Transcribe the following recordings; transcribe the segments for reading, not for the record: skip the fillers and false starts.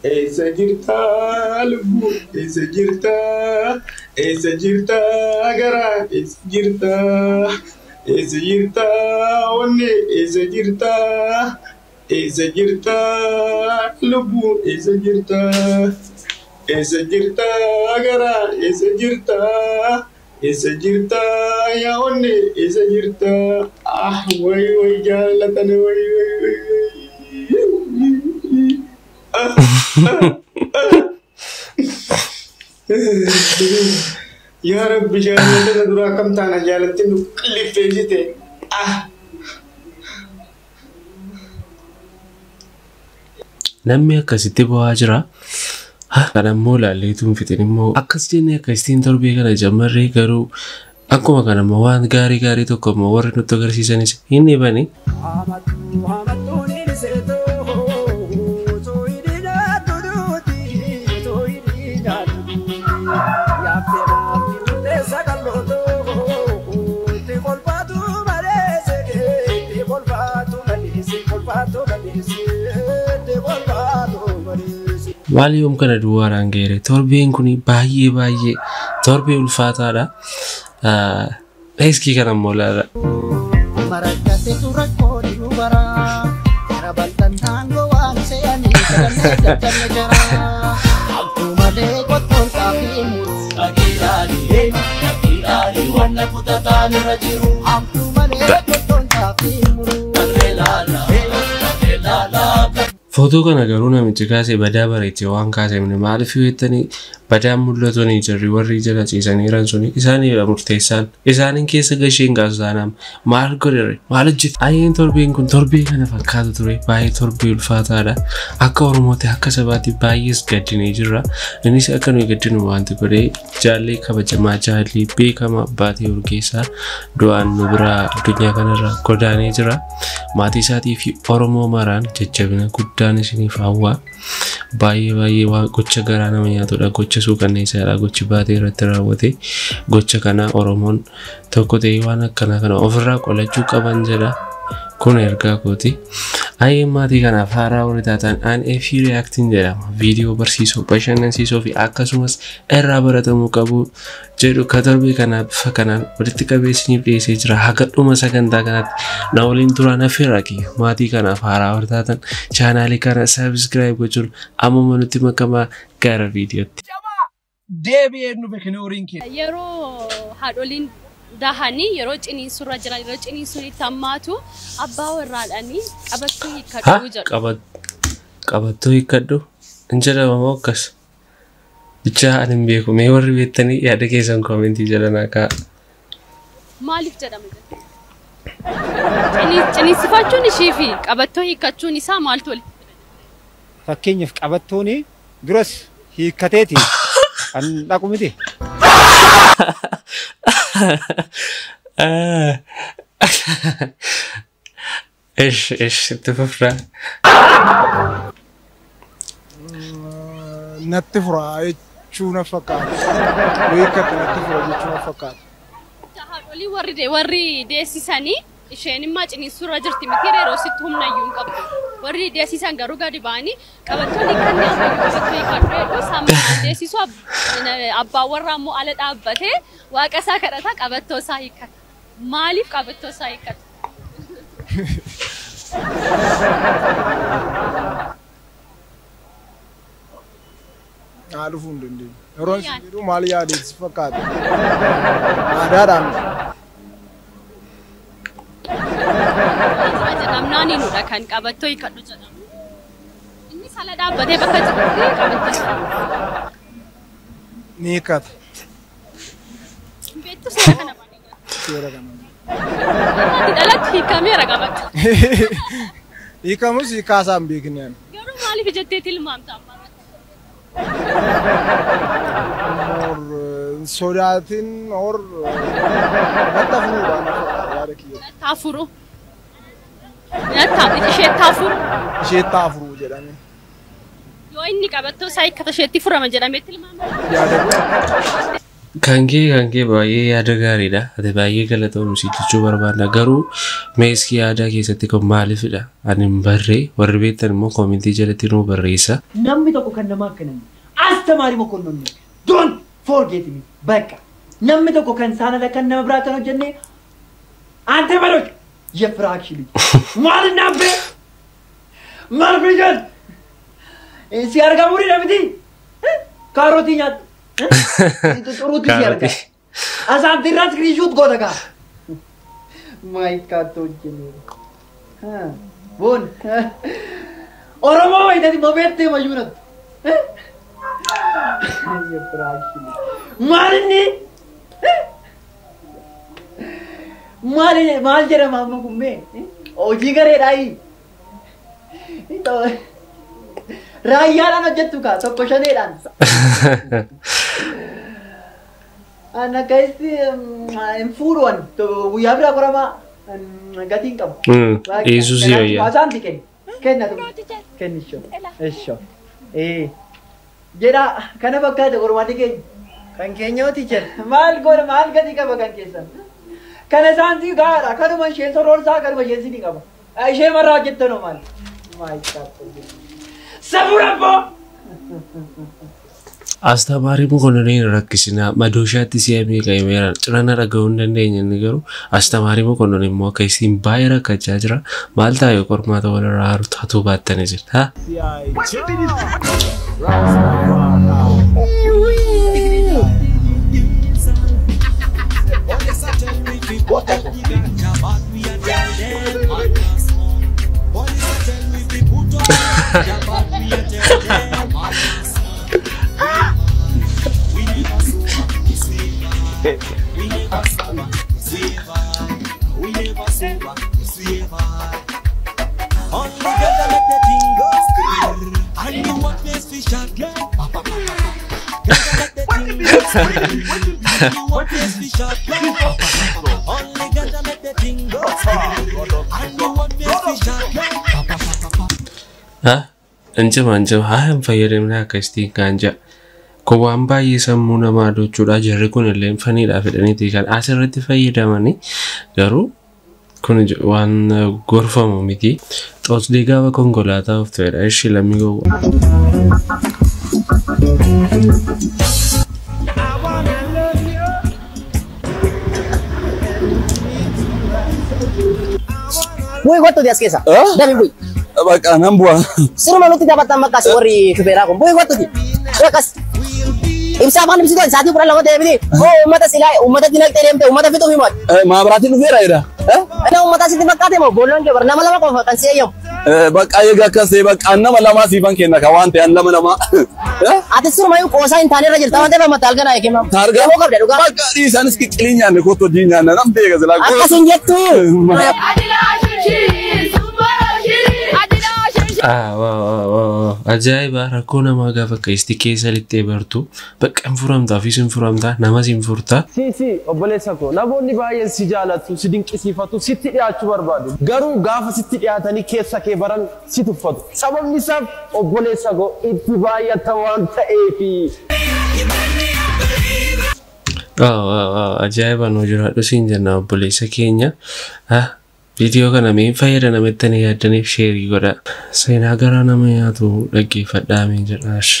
Esa jirta lubu, esa jirta agara, esa jirta one, esa jirta lubu, esa jirta agara, esa jirta ya one, ah, way, jalatane, way. Ya Rabbi jaallatana duraa kam taana jaalatte nu qillifteessite. Namni akkasitti bu'aa jira. Kan ammoo laalleetuun fixin immoo akkas jennee akkasitiin torbee kana jammarree garuu akkuma kanammoo waan gaarii tokko immoo warri nutti agarsiisanis hin dhibani. Maali yoom kana duwwaaraan geere torbeen kuni baay'ee torbee ulfaataadha. Eeskii kana immoo laala. Marakate turakko dubara rabaltan tango waan se'anii kan jara akkuma deekoon taafiimu agiiraali wanna kutataan irra jiru akkuma deekoon taafiimu laala. Footoo kana garuu namichi kaasee badaa bareechee waan kaasemne maaliif yoo jettanii badaan mul'atanii jirri warri jala ciisanii jiran suni isaaniidha murteessaan. Isaaniin keessa gasheen kaasu taanaan maal godhere maal hojjete. Ayyeen torbeen kun torbee kana fakkaatu ture baay'ee torbee ulfaataadha. Akka Oromootti akka sabaatti baay'ees gaddinee jirra. Innis akka nuyi gaddinu wanti godhee jaallee kabajamaa jaallee beekamaa baatee Urgeessaa du'aan nu biraa addunyaa kanarra godaanee jira. Maatii isaatii fi Oromoo maraan jajjabina guddaan isiniif hawwa. Baay'ee waan gocha garaa nama nyaatudha. Gocha suukanneessaadha. Gochi baatee irratti raawwate. Gocha kana Oromoon tokko ta'ee waan akkana kana ofirraa qolachuu qaban jedha. Kun ergaa kooti. Ayyeen maatii kanaaf haaraa warri taatan an efi reacting jedhama. Viidiyoo barsiisoo bashannansiisoo fi akkasumas irraa baratamuu qabu jedhu torbee kana bifa kanaan walitti qabeessiniif dhiyeessee jira. Haga dhuma sagantaa kanaatti na waliin turaan affeerraa kiyya. Maatii kanaaf haaraa warri taatan chaanaalii kana subscribe gochuun ammuma nutti makamaa gara viidiyootti. Deebi'ee nu beeknee yeroo haadholiin dahanii yeroo ciniinsu irra jiran yeroo ciniinsu itti hammaatu abbaa warraadhaanii qabattuu hiikkadhu jedhu. Qabattuu hiikkadhu hin jedhama moo akkas? Bichaa ani hin beeku. Mee warri beektanii yaada keessan koomentii jala naa kaa'a. Maaliif jedhama? Ciniinsifachuun ishii fi qabattoo hiikkachuun isaa maal tole? Fakkeenyaaf qabattoon duras hiikkateeti kan dhaqu miti. ايش تفرع نتفرع شو فقط ويكت نتفرع شو فقط تهارولي وري ديسيساني isheen ma ciniinsurra jirti mitiire roositti humna iyyuu qabu warri deesisan garuu gadi baani qabattoonni kanneen qabattoonni kadhee sammuu deesisu abbaa warraa immoo ala dhaabbatee waaqa isaa kadhata qabattoo isaa hiikkata maaliif qabattoo isaa hiikkata Aduh fundi, orang itu malia di sepakat. Ada. Namnani nuda kan qabattoo hiikkadhu jedhama. Inni sala dhaabbatee bakka jirutti qabattoo. Ni hiikkata. Beektu seera kana malee. Seera kana. Namni dhalatti hiikameera qabattoo. Hiikamus hiikaasaa hin beekneen. Garuu maaliif jettee tilmaamta amma? Or sodatin or tafuru ishee tafuru jedhame yoo inni qabattoo isaa hiikkata isheetti furama jedhamee tilmaama Kanke baay'ee yaada gaariidha. Ati baay'ee galatoomuu si jechuu barbaadna. Garuu meeskii aadaa keessatti kun maalifidha? Ani hin barree warri beektan immoo koomentii jalatti nuu barreessa. Namni tokko kan nama akkanani. Astamaari mokonnoonni. Don't forget me. Bakka. Namni tokko kan saanadha kan nama biraa kan hojjenne. Ante baloj. Yefraakshili. Maal nabbe? Maal bijan? Si argamuri namiti. Kaaroti nyaata. Itu turut di siarga. Asal tiras krisut kau tak? My kato jenis. Bon. Orang mau itu di mabette majunat. Ya berhasil. Malini. Mal jera mama kumbe. Oji kare rai. Itu. Raya lah jatuh ka, so kushane dan. Anak kaisi furuan, to uyabra korama gating kam. Yesus ya ya. Asan tiken, ken tu, ken isho. Jera, kana bakka tu korma tiken, kan kenyo teacher. Mal gati ka bakan kesan. Kana santi gara, kana man shel sorol sa kana man shel sini kam. Aishe marra jitto no mal. My God. Astamaari mokonnoonni rakkisina madooshaatti si'amee qabeera cirana dhaga'uu hin dandeenye inni garuu astamaari mokonnoonni immoo akka isiin baay'ee rakkachaa jira maal taa'ee qormaata walirraa taatu baattanii jirta. Anjama haa fayyadamne akka istiin kaanja. Kun waan baay'ee sammuu namaa dochuudha. Jarri kun illee faniidhaaf jedhaniiti kan asirratti fayyadamani. Garuu kun waan gorfamu miti. Xoosdee gaafa konkolaataa of ta'edha. Ishii lammii gowwa. Boy, what to the askesa? Dami boy. Baka nambua. Sino manuti dapat makas ori kubera ko. Boy, what to the? Makas. Imsa apa nabisi tuan satu pernah lakukan dia oh umat silai umat tidak teremte umat itu himat. Ma berarti lu vera ira? Ana umat sih tidak kate mau bolon ke bernama lama kau kan siayam. Baka ya gak kasih baka nama lama sih bang kena kawan te lama lama. Atas suruh mayu kosa intane rajil tahu dia matal kan ayah kemam. Targa. Mau kau deruga. Baka di sana ski kilinya ne koto dinya na nam tega zela. Atas injek tu. Ajaa'iba rakkoo namaa gaafa keessi keessa lixxee bartu bakka hin furamtaa fi sin furamtaa nama sin furtaa. Si obboleessa koo namoonni baay'een si jaalatu si dinqisiifatu sitti dhiyaachuu barbaadu garuu gaafa sitti dhiyaatanii keessa kee baran si tuffatu sababni isaaf obboleessa koo itti baay'ata waan ta'eefi. Ajaa'iba nuu jiraadhu siin jenna obboleessa keenya. Video kana mee fayyada namettanii yaaddaniif sheerii godha. Seenaa garaa nama nyaatu dhaggeeffadhaa mee jedhaash.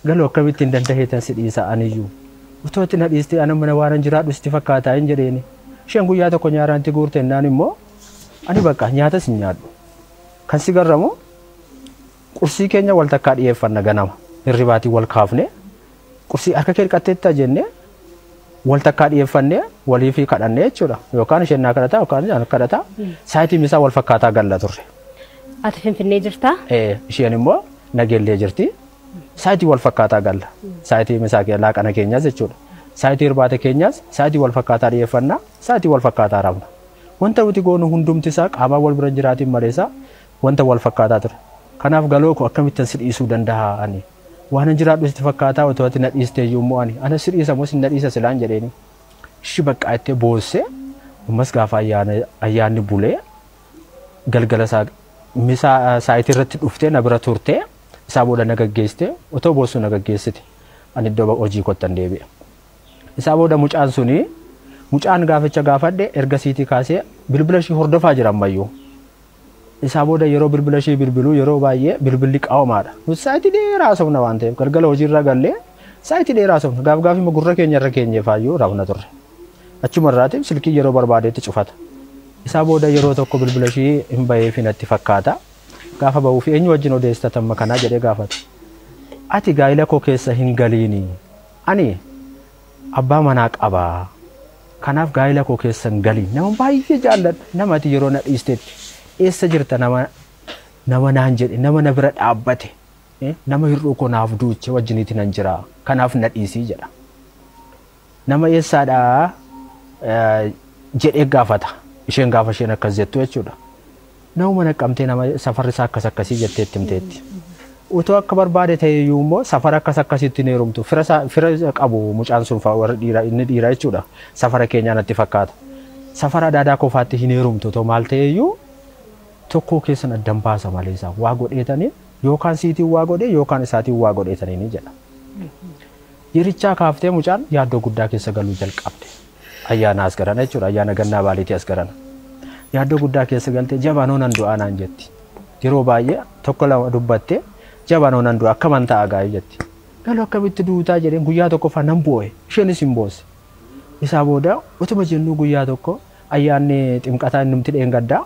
Galoo akkamittiin dandaheetan si dhiisa aniyyuu. Utoo itti na dhiistee ana mana waan jiraadhu sitti fakkaataa hin jedheeni. Isheen guyyaa tokko nyaaraanti guurte ennaan immoo ani bakka nyaata sin nyaadhu. Kan si garramu qursii keenya wal takkaa dhiyeeffanna ganama. Hirribaatii wal kaafne qursii harka kee dhiqatteetta jennee wal takkaa dhiyeeffannee walii fi kadhannee jechuudha. Yookaan isheen naa kadhataa yookaan ani kadhataa saayitiin isaa wal fakkaataa galla turre. Ati Finfinnee jirtaa? Isheen immoo Nageellee jirti. Saayitii wal fakkaataa galla. Saayitii misaa laaqana keenyaas jechuudha. Saayitii irbaata keenyaas saayitii wal fakkaataa dhiyeeffannaa saayitii wal fakkaataa raafna. Wanta nuti goonu hundumti isaa qaamaa wal bira jiraatiin maleessa wanta wal fakkaataa ture. Kanaaf galoo koo akkamittan si dhiisuu danda'a ani. Waan jiraadhu sitti fakkaataa otoo ati na dhiistee yommuu ani ana si dhiisa moo si na dhiisa silaan jedheeni. Ishi bakka itti boossee ammas gaafa ayyaanni bulee galgala isaa misaa saayitii irratti dhuftee na bira turtee isaa booda na gaggeessitee otoo boossuu na gaggeessite ani iddoo hojii kottan deebi'e. Isaa booda mucaan suni mucaan gaaficha gaafadhe erga siitii kaasee bilbila ishii hordofaa jira ammayyuu. Isaa booda yeroo bilbila ishii bilbiluu yeroo baay'ee bilbilli qaawamaadha. Nuti saayitii dheeraa somna waan ta'eef galgala hojiirra gallee saayitii dheeraa somna gaaf gurra keenya irra keenyeefaayyuu rafna turre. Achuma irraatiif silkii yeroo barbaadeetti cufata. Isaa booda yeroo tokko bilbila ishii hin baheef natti fakkaata. Gaafa bahuu fi eenyu wajjin odeessita amma kanaa jedhee gaafata. Ati gaa'ila koo keessa hin galiini. Ani abbaa manaa qabaa. Kanaaf gaa'ila koo keessa hin galiin. Nama baay'ee jaalladha. Nama ati yeroo na dhiistetti eessa jirta nama naan jedhe nama na bira dhaabbate. Nama hir'uu koo naaf duuche wajjiniiti nan jira. Kanaaf na dhiisii jedha. Nama eessaadhaa jedhee gaafata. Isheen gaafa isheen akkas jettu jechuudha. Nama naqqamtee nama safarri isaa akkas akkasii jettee itti himteetti. Utoo akka barbaade ta'e iyyuu immoo safara akkas akkasitti ni heerumtu. Fira qabu mucaan sun fa'aa warri dhiiraa inni dhiiraa jechuudha. Safara keenyaa natti fakkaata. Safara daadaa qofaatti hin heerumtu otoo maal ta'e iyyuu tokko keessan addan baasa malee isaa waa godheetanii yookaan siitiin waa godhee yookaan isaatiin waa godheetanii ni jedha. Yerichaa kaaftee mucaan yaaddoo guddaa keessa galuu jalqabde. Ayyaana as garana jechuudha. Ayyaana gannaa baaliitii as garana. Yaaddoo guddaa keessa galtee jabaanoo nan du'aa naan jetti. Yeroo baay'ee tokko lama dubbattee jabaanoo nan du'aa akka mantaa gaa'ii jetti. Galoo akkamitti duutaa jedheen guyyaa tokko fa nan boo'e isheenis hin boose. Isaa booda utuma jennuu guyyaa tokko ayyaanni ximqataa inni nuti dheengaddaa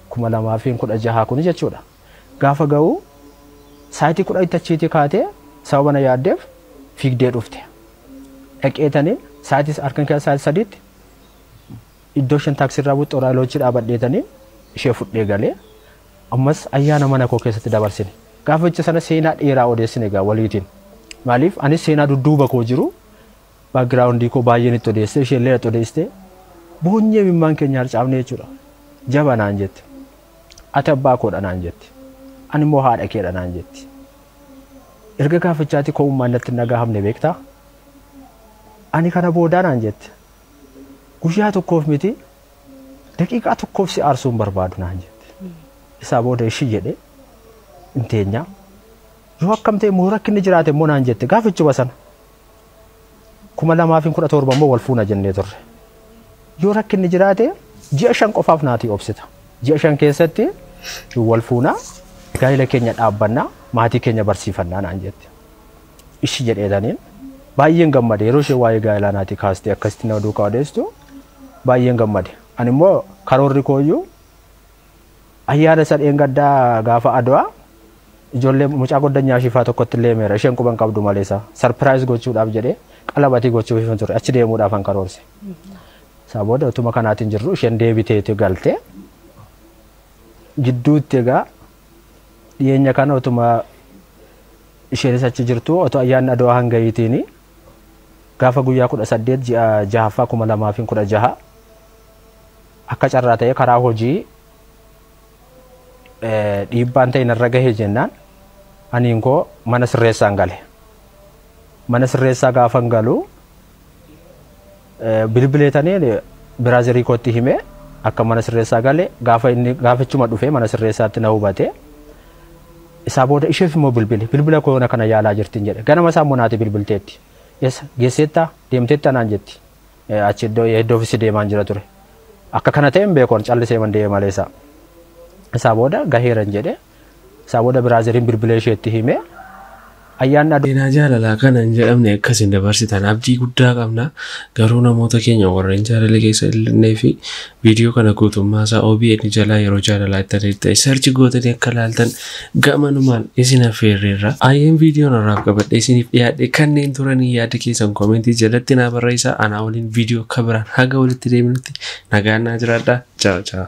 2016 kun jechuudha. Gaafa ga'u saayitii 10 achiitii kaatee sababa na yaaddeef fiigdee dhufte. Dhaqeetanii saayitii harkan keessa saayitii sadiitti iddoo shan taaksirraa buuxxoo raayiloochi dhaabadheetanii ishee fudhee galee ammas ayyaana mana koo keessatti dabarsine. Gaaficha sana seenaa dheeraa odeessine egaa waliitiin. Maaliif anis seenaa dudduuba koo jiru baagiraawundii koo baay'een itti odeessee isheen illee itti odeessite boonyee mimmaan keenya harcaafne jechuudha. Jaba naan jetti. Ati abbaa koodha naan jetti. Ani immoo haadha keedha naan jetti. Erga gaafichaatti koo ummaan natti nagahamne beektaa? Ani kana boodaa naan jetti. Guyyaa tokkoof miti daqiiqaa tokkoof si aarsuun barbaadu naan jetti. Isaa booda ishii jedhee hin teenyaa. Yoo akkam ta'e immoo rakkinni jiraate immoo naan jette gaafichuma sana. 2017 immoo wal fuuna jennee turre. Yoo rakkinni jiraate ji'a 5 qofaaf naati obsita. Ji'a 5 keessatti wal fuunaa gaa'ila keenya dhaabbannaa maatii keenya barsiifannaa naan jette. Ishii jedheetaniin baay'een gammade yeroo ishee waa'ee gaa'ilaa naati kaastee akkasitti nama duukaa odeesstu baay'een gammade. Ani immoo karoorri kooyyuu ayyaana sadeen gaddaa gaafa adwaa ijoollee mucaa goddanyaa shifaa tokkotti illee meera isheen quban qabdu maleessa sarpiraayiz gochuudhaaf jedhee qalabatii gochuuf hin turre achi deemuudhaaf an karoorse. Isaa booda utuma kanaatiin jirru isheen deebiteetu galte gidduutti egaa dhiyeenya kana utuma isheenis achi jirtu otoo ayyaanni adwaa hangayiitiini gaafa guyyaa 18 ji'a 6ffaa 2016 akka carraa ta'ee karaa hojii dhiibbaan ta'e narra gahee jennaan aniin koo mana sirreessaan gale. Mana sirreessaa gaafan galu bilbileetanii biraazirii kootti himee akka mana sirreessaa gale gaafachuma dhufee mana sirreessaatti na hubate. Isaa booda isheef immoo bilbila koona kana yaalaa jirtiin jedhe. Ganama isaa immoo naati bilbilteetti. Eessa geesseettaa deemteetta naan jetti. Achi iddoo ofiisi deemaan jira ture. Akka kana ta'e hin beekoon callisee man deeme malee isaa. Isaa booda gaheeran jedhe. Isaa booda biraaziriin bilbila isheetti himee ayyaanni Seenaa jaalalaa kana hin jedhamne akkasiin dabarsitan abdii guddaa qabna. Garuu namoota keenya warreen jaalala keessa ilaallee fi viidiyoo kana guutummaa isaa OBN jalaa yeroo jaalalaa itti ta'e sarchi gootanii akka ilaaltan gamanumaan isin affeerreerra. Ayyeen viidiyoon irraaf qabadhe isiniif dhiyaadhe kanneen turanii yaada keessan koomentii jalatti naa barreessaa. Anaa waliin viidiyoo akka biraan haga walitti deemnutti nagaan naa jiraadhaa. Ciao ciao.